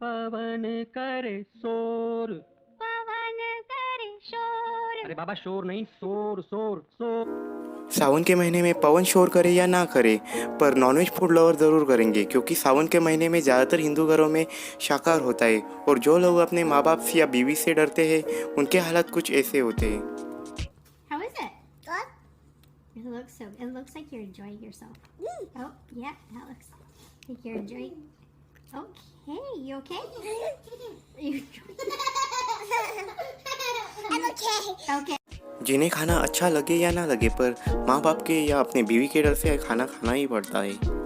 पवन करे शोर। पवन करे शोर। अरे बाबा शोर नहीं, शोर शोर शोर। सावन के महीने में पवन शोर करे या ना करे, पर नॉनवेज फूड लवर ज़रूर करेंगे, क्योंकि सावन के महीने में ज़्यादातर हिंदू घरों में शाकाहार होता है। और जो लोग अपने माँ बाप से या बीवी से डरते हैं, उनके हालात कुछ ऐसे होते हैं। How is it? Good. It looks like you're enjoying yourself. Oh, yeah, that looks like you're enjoying. Okay, you okay? I'm okay. Okay. जिन्हें खाना अच्छा लगे या ना लगे, पर माँ बाप के या अपने बीवी के डर से खाना खाना ही पड़ता है।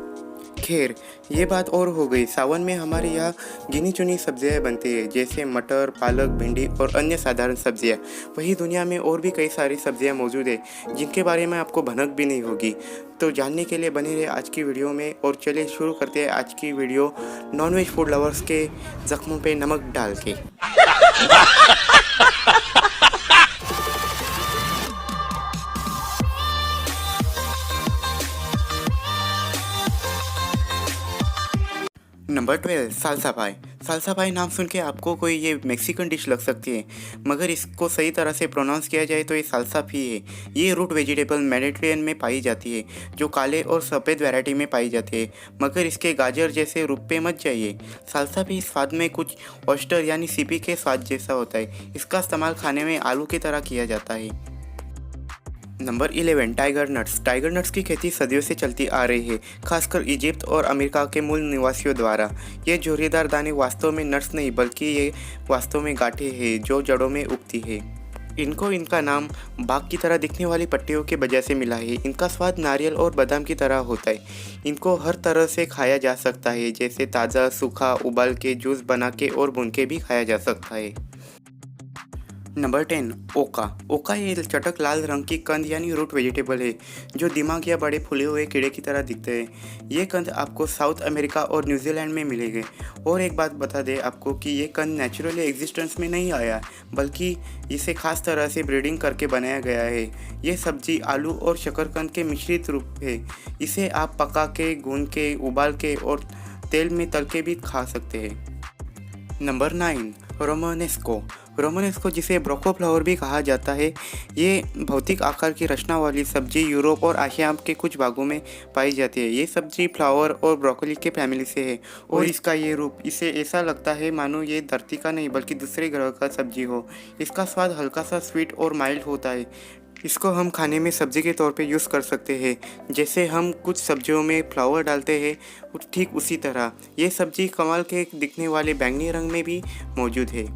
खैर, ये बात और हो गई। सावन में हमारे यहाँ गिनी चुनी सब्जियाँ बनती है, जैसे मटर, पालक, भिंडी और अन्य साधारण सब्जियाँ। वहीं दुनिया में और भी कई सारी सब्जियाँ मौजूद है, जिनके बारे में आपको भनक भी नहीं होगी। तो जानने के लिए बने रहे आज की वीडियो में। और चलिए शुरू करते हैं आज की वीडियो नॉनवेज फूड लवर्स के जख्मों पे नमक डाल के। नंबर 12, साल्सा पाई। साल्सा पाई नाम सुन के आपको कोई ये मैक्सिकन डिश लग सकती है, मगर इसको सही तरह से प्रोनाउंस किया जाए तो ये साल्सा भी है। ये रूट वेजिटेबल मेडिटेरियन में पाई जाती है, जो काले और सफ़ेद वैरायटी में पाई जाती है, मगर इसके गाजर जैसे रूप पे मत जाइए। साल्सा भी स्वाद में कुछ ऑयस्टर यानी सीपी के स्वाद जैसा होता है। इसका इस्तेमाल खाने में आलू की तरह किया जाता है। Number 11, tiger nuts. Tiger nuts की खेती सदियों से चलती आ रही है, खासकर इजिप्ट और अमेरिका के मूल निवासियों द्वारा। ये झुर्रीदार दाने वास्तव में नट्स नहीं, बल्कि ये वास्तव में गांठें हैं जो जड़ों में उगती है। इनको इनका नाम बाग की तरह दिखने वाली पट्टियों के वजह से मिला है। इनका स्वाद नारियल और बादाम की तरह होता है। इनको हर तरह से खाया जा सकता है, जैसे ताज़ा, सूखा, उबाल के, जूस बना के और भून के भी खाया जा सकता है। नंबर 10, ओका। ओका ये चटक लाल रंग की कंद यानी रूट वेजिटेबल है, जो दिमाग या बड़े फूले हुए कीड़े की तरह दिखते हैं। ये कंद आपको साउथ अमेरिका और न्यूजीलैंड में मिलेंगे। और एक बात बता दें आपको कि ये कंद नेचुरली एग्जिस्टेंस में नहीं आया, बल्कि इसे खास तरह से ब्रीडिंग करके बनाया गया है। ये सब्जी आलू और शकरकंद के मिश्रित रूप है। इसे आप पका के, भून के, उबाल के और तेल में तल के भी खा सकते हैं। नंबर 9, रोमानेस्को। रोमानेस्को, जिसे ब्रोको फ्लावर भी कहा जाता है, ये भौतिक आकार की रचना वाली सब्जी यूरोप और एशिया के कुछ भागों में पाई जाती है। ये सब्जी फ्लावर और ब्रोकोली के फैमिली से है, और इसका ये रूप, इसे ऐसा लगता है मानो ये धरती का नहीं बल्कि दूसरे ग्रह का सब्जी हो। इसका स्वाद हल्का सा स्वीट और माइल्ड होता है। इसको हम खाने में सब्जी के तौर पे यूज़ कर सकते हैं, जैसे हम कुछ सब्जियों में फ्लावर डालते हैं, ठीक उसी तरह ये सब्जी कमाल के दिखने वाले बैंगनी रंग में भी मौजूद है।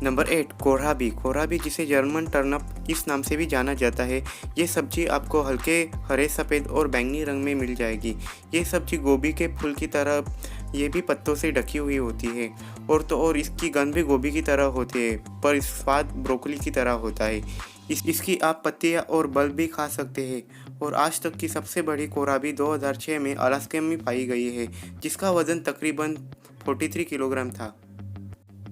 नंबर 8, कोहराबी। कोहराबी, जिसे जर्मन टर्नप इस नाम से भी जाना जाता है, ये सब्जी आपको हल्के हरे, सफ़ेद और बैंगनी रंग में मिल जाएगी। ये सब्जी गोभी के फूल की तरह ये भी पत्तों से ढकी हुई होती है, और इसकी गंध भी गोभी की तरह होती है, पर स्वाद ब्रोकोली की तरह होता है। इसकी आप पत्तियाँ और बल्ब भी खा सकते हैं। और आज तक की सबसे बड़ी कोहराबी 2006 में अलास्का में पाई गई है, जिसका वजन तकरीबन 43 किलोग्राम था।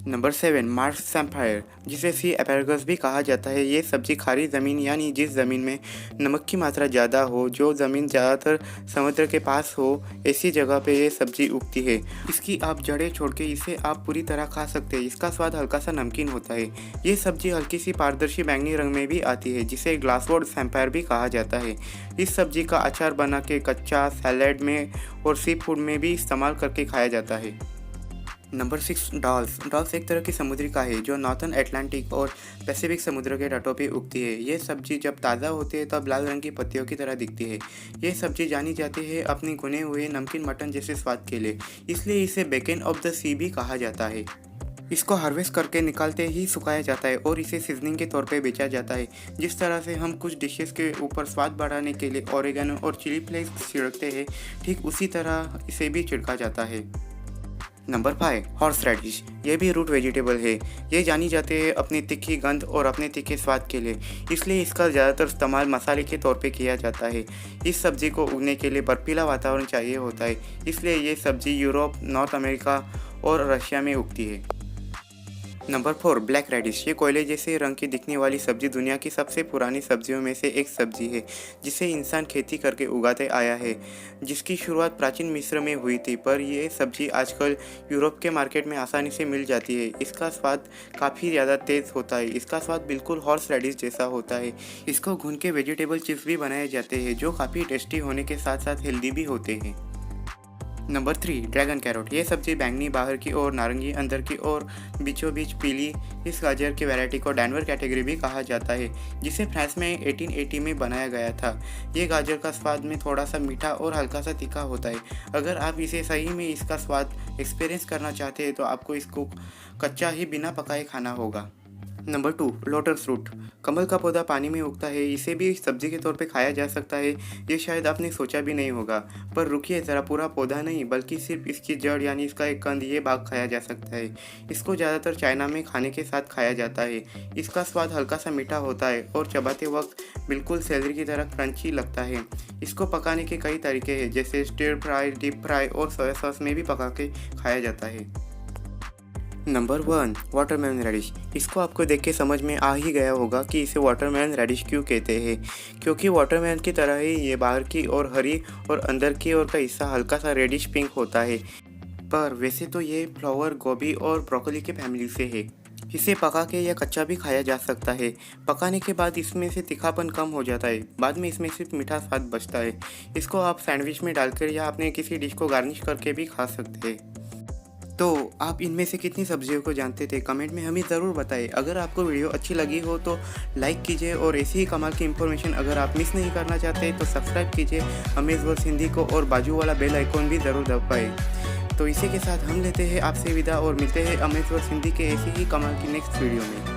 नंबर 7, मार्स सैम्फायर, जिसे सी एस्पैरागस भी कहा जाता है। ये सब्जी खारी ज़मीन यानी जिस ज़मीन में नमक की मात्रा ज़्यादा हो, जो ज़मीन ज़्यादातर समुद्र के पास हो, ऐसी जगह पे ये सब्जी उगती है। इसकी आप जड़ें छोड़ के इसे आप पूरी तरह खा सकते हैं। इसका स्वाद हल्का सा नमकीन होता है। ये सब्जी हल्की सी पारदर्शी बैंगनी रंग में भी आती है, जिसे ग्लासवुड सैम्फायर भी कहा जाता है। इस सब्जी का अचार बना के कच्चा, सैलेड में और सी फूड में भी इस्तेमाल करके खाया जाता है। Number 6, dolls. डॉल्स एक तरह की समुद्री का है, जो नॉर्थन अटलांटिक और पैसिफिक समुद्र के तटों पे उगती है। ये सब्जी जब ताज़ा होती है तब लाल रंग की पत्तियों की तरह दिखती है। ये सब्जी जानी जाती है अपने भुने हुए नमकीन मटन जैसे स्वाद के लिए, इसलिए इसे बेकन ऑफ द सी भी कहा जाता है। इसको हार्वेस्ट करके निकालते ही सुखाया जाता है और इसे सीजनिंग के तौर पे बेचा जाता है। जिस तरह से हम कुछ डिशेस के ऊपर स्वाद बढ़ाने के लिए ऑरिगेनो और चिली फ्लेक्स छिड़कते हैं, ठीक उसी तरह इसे भी छिड़का जाता है। Number 5, horseradish. ये भी रूट वेजिटेबल है। ये जानी जाती है अपनी तीखी गंध और अपने तीखे स्वाद के लिए, इसलिए इसका ज़्यादातर इस्तेमाल मसाले के तौर पे किया जाता है। इस सब्ज़ी को उगने के लिए बर्फीला वातावरण चाहिए होता है, इसलिए ये सब्ज़ी यूरोप, नॉर्थ अमेरिका और रशिया में उगती है। Number 4 black radish. ये कोयले जैसे रंग की दिखने वाली सब्जी दुनिया की सबसे पुरानी सब्जियों में से एक सब्जी है, जिसे इंसान खेती करके उगाते आया है, जिसकी शुरुआत प्राचीन मिस्र में हुई थी। पर ये सब्जी आजकल यूरोप के मार्केट में आसानी से मिल जाती है। इसका स्वाद काफ़ी ज़्यादा तेज़ होता है। इसका स्वाद बिल्कुल हॉर्स रेडिश जैसा होता है। इसको भून के वेजिटेबल चिप्स भी बनाए जाते हैं, जो काफ़ी टेस्टी होने के साथ साथ हेल्दी भी होते हैं। Number 3 dragon carrot. ये सब्जी बैंगनी बाहर की और नारंगी अंदर की और बीचों बीच पीली। इस गाजर की वैरायटी को डैनवर कैटेगरी भी कहा जाता है, जिसे फ्रांस में 1880 में बनाया गया था। ये गाजर का स्वाद में थोड़ा सा मीठा और हल्का सा तीखा होता है। अगर आप इसे सही में इसका स्वाद एक्सपीरियंस करना चाहते हैं तो आपको इसको कच्चा ही बिना पकाए खाना होगा। Number 2 lotus root. कमल का पौधा पानी में उगता है। इसे भी सब्जी के तौर पे खाया जा सकता है। ये शायद आपने सोचा भी नहीं होगा, पर रुकिए ज़रा, पूरा पौधा नहीं बल्कि सिर्फ इसकी जड़ यानी इसका एक कंद, ये भाग खाया जा सकता है। इसको ज़्यादातर चाइना में खाने के साथ खाया जाता है। इसका स्वाद हल्का सा मीठा होता है और चबाते वक्त बिल्कुल सैलरी की तरह क्रंची लगता है। इसको पकाने के कई तरीके हैं, जैसे स्टिर फ्राई, डीप फ्राई और सोया सॉस में भी पका के खाया जाता है। Number 1 watermelon radish. इसको आपको देख के समझ में आ ही गया होगा कि इसे वाटरमेलन रेडिश क्यों कहते हैं, क्योंकि वाटरमेलन की तरह ही ये बाहर की ओर हरी और अंदर की ओर का हिस्सा हल्का सा रेडिश पिंक होता है। पर वैसे तो ये फ्लावर, गोभी और ब्रोकली के फैमिली से है। इसे पका के या कच्चा भी खाया जा सकता है। पकाने के बाद इसमें से तीखापन कम हो जाता है। बाद में इसमें सिर्फ मीठा स्वाद बचता है। इसको आप सैंडविच में डालकर या अपने किसी डिश को गार्निश करके भी खा सकते हैं। तो आप इनमें से कितनी सब्जियों को जानते थे, कमेंट में हमें ज़रूर बताएं। अगर आपको वीडियो अच्छी लगी हो तो लाइक कीजिए और ऐसी ही कमाल की इन्फॉर्मेशन अगर आप मिस नहीं करना चाहते तो सब्सक्राइब कीजिए अमेज़ वर्ल्ड हिंदी को और बाजू वाला बेल आइकॉन भी ज़रूर दबाएं। तो इसी के साथ हम लेते हैं आपसे विदा और मिलते हैं अमेज़ वर्ल्ड हिंदी के ऐसी ही कमाल की नेक्स्ट वीडियो में।